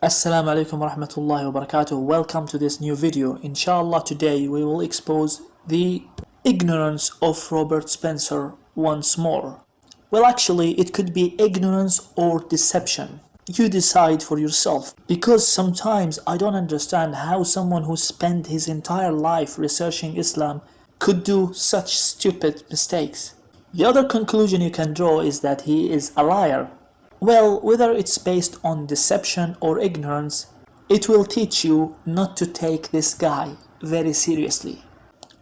Assalamu alaikum wa rahmatullahi wa barakatuh. Welcome to this new video. Inshallah, today we will expose the ignorance of Robert Spencer once more. Well, actually, it could be ignorance or deception. You decide for yourself. Because sometimes I don't understand how someone who spent his entire life researching Islam could do such stupid mistakes. The other conclusion you can draw is that he is a liar. Well, whether it's based on deception or ignorance, it will teach you not to take this guy very seriously.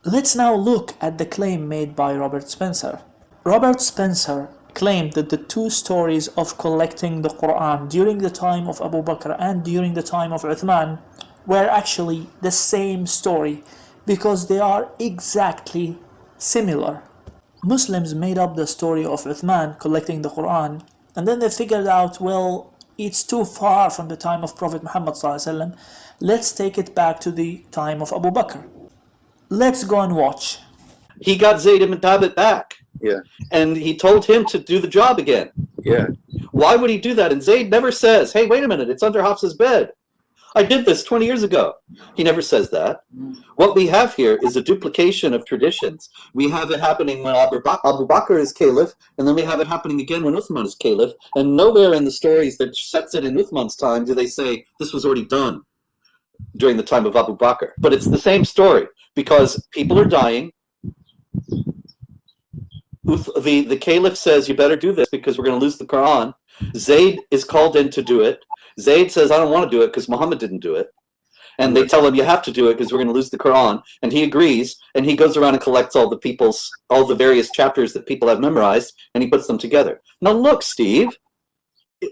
Let's now look at the claim made by Robert Spencer. Robert Spencer claimed that the two stories of collecting the Quran during the time of Abu Bakr and during the time of Uthman were actually the same story because they are exactly similar. Muslims made up the story of Uthman collecting the Quran, and then they figured out, well, it's too far from the time of Prophet Muhammad ﷺ. Let's take it back to the time of Abu Bakr. Let's go and watch. He got Zayd ibn Thabit back. Yeah. And he told him to do the job again. Yeah. Why would he do that? And Zayd never says, hey, wait a minute, it's under Hafsa's bed. I did this 20 years ago. He never says that. What we have here is a duplication of traditions. We have it happening when Abu Bakr is caliph, and then we have it happening again when Uthman is caliph, and nowhere in the stories that sets it in Uthman's time do they say this was already done during the time of Abu Bakr. But it's the same story, because people are dying. The caliph says, you better do this because we're going to lose the Quran. Zayd is called in to do it. Zayd says, I don't want to do it because Muhammad didn't do it. And they tell him, you have to do it because we're going to lose the Quran. And he agrees, and he goes around and collects all the various chapters that people have memorized, and he puts them together. Now look, Steve,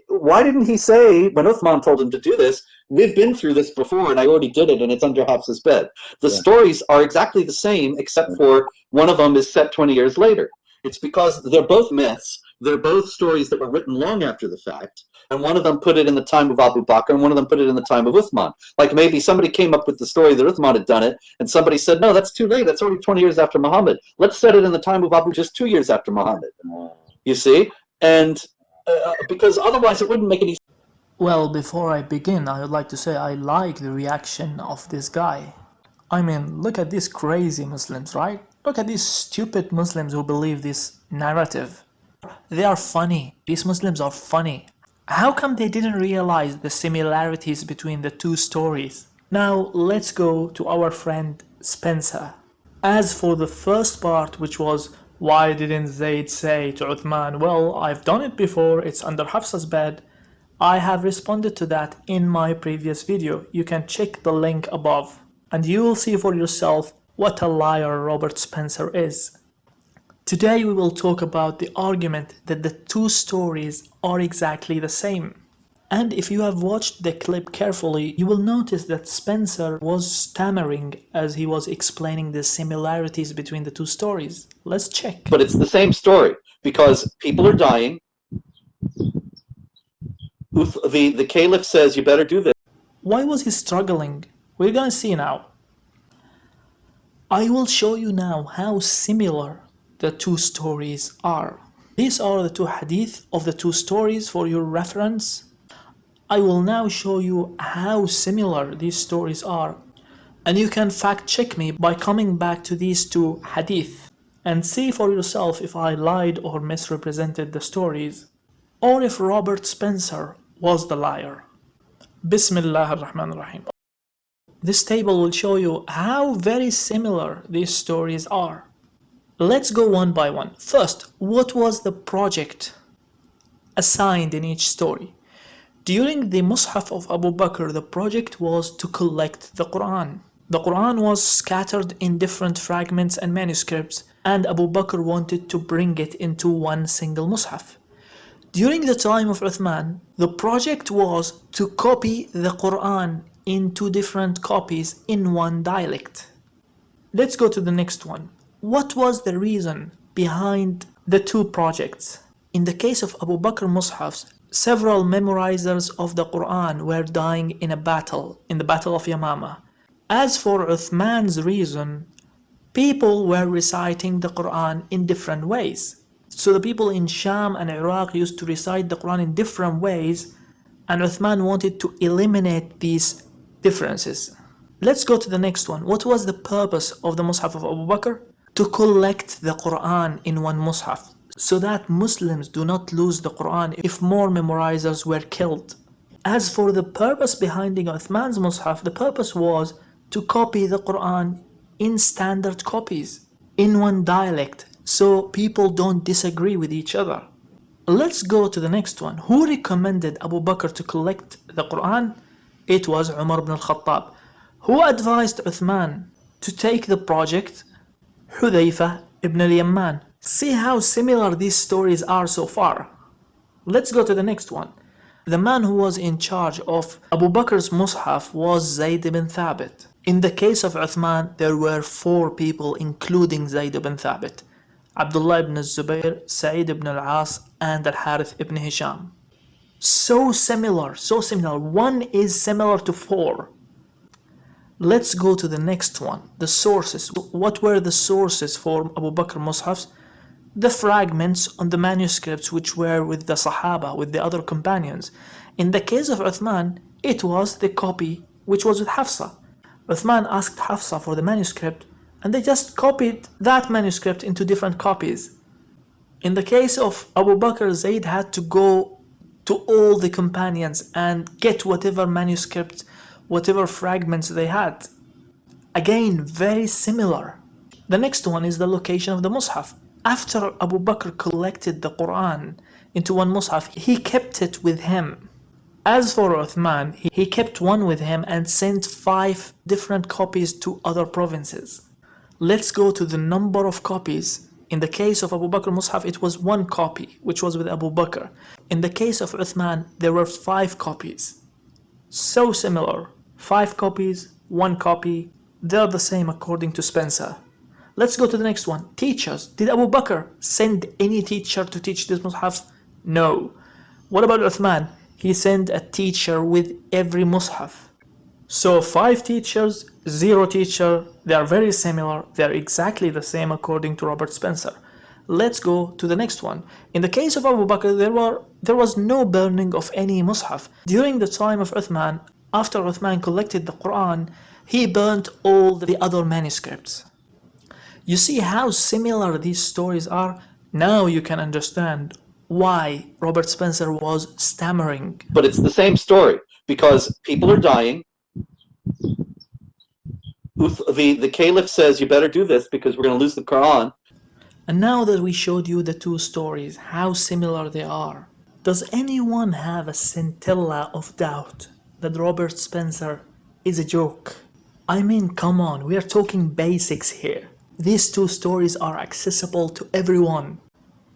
why didn't he say, when Uthman told him to do this, we've been through this before, and I already did it, and it's under Hafsa's bed. The stories are exactly the same, except for one of them is set 20 years later. It's because they're both myths. They're both stories that were written long after the fact. And one of them put it in the time of Abu Bakr, and one of them put it in the time of Uthman. Like maybe somebody came up with the story that Uthman had done it, and somebody said, no, that's too late. That's already 20 years after Muhammad. Let's set it in the time of Abu, just 2 years after Muhammad. You see? And because otherwise it wouldn't make any sense. Well, before I begin, I would like to say I like the reaction of this guy. I mean, look at these crazy Muslims, right? Look at these stupid Muslims who believe this narrative. They are funny. These Muslims are funny. How come they didn't realize the similarities between the two stories? Now, let's go to our friend Spencer. As for the first part, which was, why didn't Zayd say to Uthman, well, I've done it before, it's under Hafsa's bed, I have responded to that in my previous video. You can check the link above, and you will see for yourself what a liar Robert Spencer is. Today we will talk about the argument that the two stories are exactly the same. And if you have watched the clip carefully, you will notice that Spencer was stammering as he was explaining the similarities between the two stories. Let's check. But it's the same story, because people are dying. The caliph says, you better do this. Why was he struggling? We're gonna see now. I will show you now how similar the two stories are. These are the two hadith of the two stories for your reference. I will now show you how similar these stories are, and you can fact check me by coming back to these two hadith and see for yourself if I lied or misrepresented the stories, or if Robert Spencer was the liar. Bismillah ar-Rahman ar-Rahim. This table will show you how very similar these stories are. Let's go one by one. First, what was the project assigned in each story? During the Mus'haf of Abu Bakr, the project was to collect the Quran. The Quran was scattered in different fragments and manuscripts, and Abu Bakr wanted to bring it into one single Mus'haf. During the time of Uthman, the project was to copy the Quran in two different copies in one dialect. Let's go to the next one. What was the reason behind the two projects? In the case of Abu Bakr Mus'hafs, several memorizers of the Quran were dying in a battle, in the Battle of Yamama. As for Uthman's reason, people were reciting the Quran in different ways. So the people in Sham and Iraq used to recite the Quran in different ways And Uthman wanted to eliminate these differences. Let's go to the next one. What was the purpose of the Mus'haf of Abu Bakr? To collect the Quran in one Mus'haf, so that Muslims do not lose the Quran if more memorizers were killed. As for the purpose behind Uthman's Mus'haf, the purpose was to copy the Quran in standard copies, in one dialect, so people don't disagree with each other. Let's go to the next one. Who recommended Abu Bakr to collect the Quran? It was Umar ibn al-Khattab. Who advised Uthman to take the project? Hudayfa ibn al-Yamman. See how similar these stories are so far. Let's go to the next one. The man who was in charge of Abu Bakr's Mus'haf was Zayd ibn Thabit. In the case of Uthman, there were 4 people including Zayd ibn Thabit: Abdullah ibn Zubayr, Sa'id ibn al-As, and Al-Harith ibn Hisham. So similar. One is similar to 4. Let's go to the next one. The sources. What were the sources for Abu Bakr Mus'hafs? The fragments on the manuscripts which were with the Sahaba, with the other companions. In the case of Uthman, it was the copy which was with Hafsa. Uthman asked Hafsa for the manuscript, and they just copied that manuscript into different copies. In the case of Abu Bakr, Zayd had to go to all the companions and get whatever manuscript, whatever fragments they had. Again, very similar. The next one is the location of the Mus'haf. After Abu Bakr collected the Quran into one Mus'haf, he kept it with him. As for Uthman, he kept one with him and sent 5 different copies to other provinces. Let's go to the number of copies. In the case of Abu Bakr Mus'haf, it was 1 copy, which was with Abu Bakr. In the case of Uthman, there were 5 copies. So similar. 5 copies, 1 copy, they're the same according to Spencer. Let's go to the next one. Teachers. Did Abu Bakr send any teacher to teach this Mus'haf? No. What about Uthman? He sent a teacher with every Mus'haf. So 5 teachers, 0 teacher, they are very similar, they are exactly the same according to Robert Spencer. Let's go to the next one. In the case of Abu Bakr, there was no burning of any Mus'haf. During the time of Uthman, after Uthman collected the Quran, he burnt all the other manuscripts. You see how similar these stories are? Now you can understand why Robert Spencer was stammering. But it's the same story, because people are dying. The caliph says, you better do this because we're going to lose the Quran. And now that we showed you the 2 stories, how similar they are, does anyone have a scintilla of doubt that Robert Spencer is a joke? I mean, come on, we are talking basics here. These 2 stories are accessible to everyone.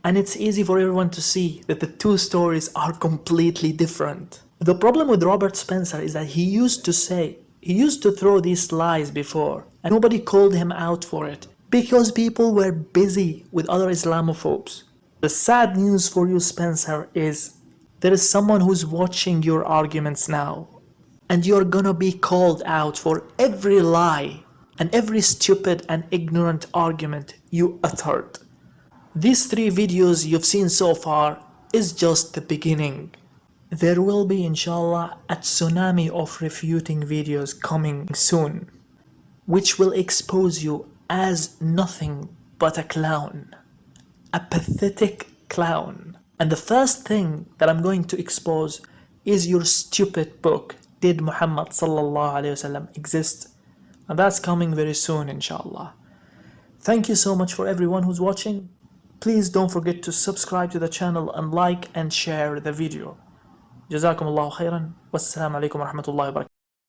And it's easy for everyone to see that the 2 stories are completely different. The problem with Robert Spencer is that he used to throw these lies before, and nobody called him out for it, because people were busy with other Islamophobes. The sad news for you, Spencer, is there is someone who's watching your arguments now, and you're gonna be called out for every lie and every stupid and ignorant argument you uttered. These 3 videos you've seen so far is just the beginning. There will be, inshallah, a tsunami of refuting videos coming soon, which will expose you as nothing but a clown. A pathetic clown. And the first thing that I'm going to expose is your stupid book, Did Muhammad sallallahu alaihi wasallam exist? And that's coming very soon, inshallah. Thank you so much for everyone who's watching. Please don't forget to subscribe to the channel and like and share the video. Jazakum Allahu khairan. Wassalamu alaikum wa rahmatullahi wa barakatuh.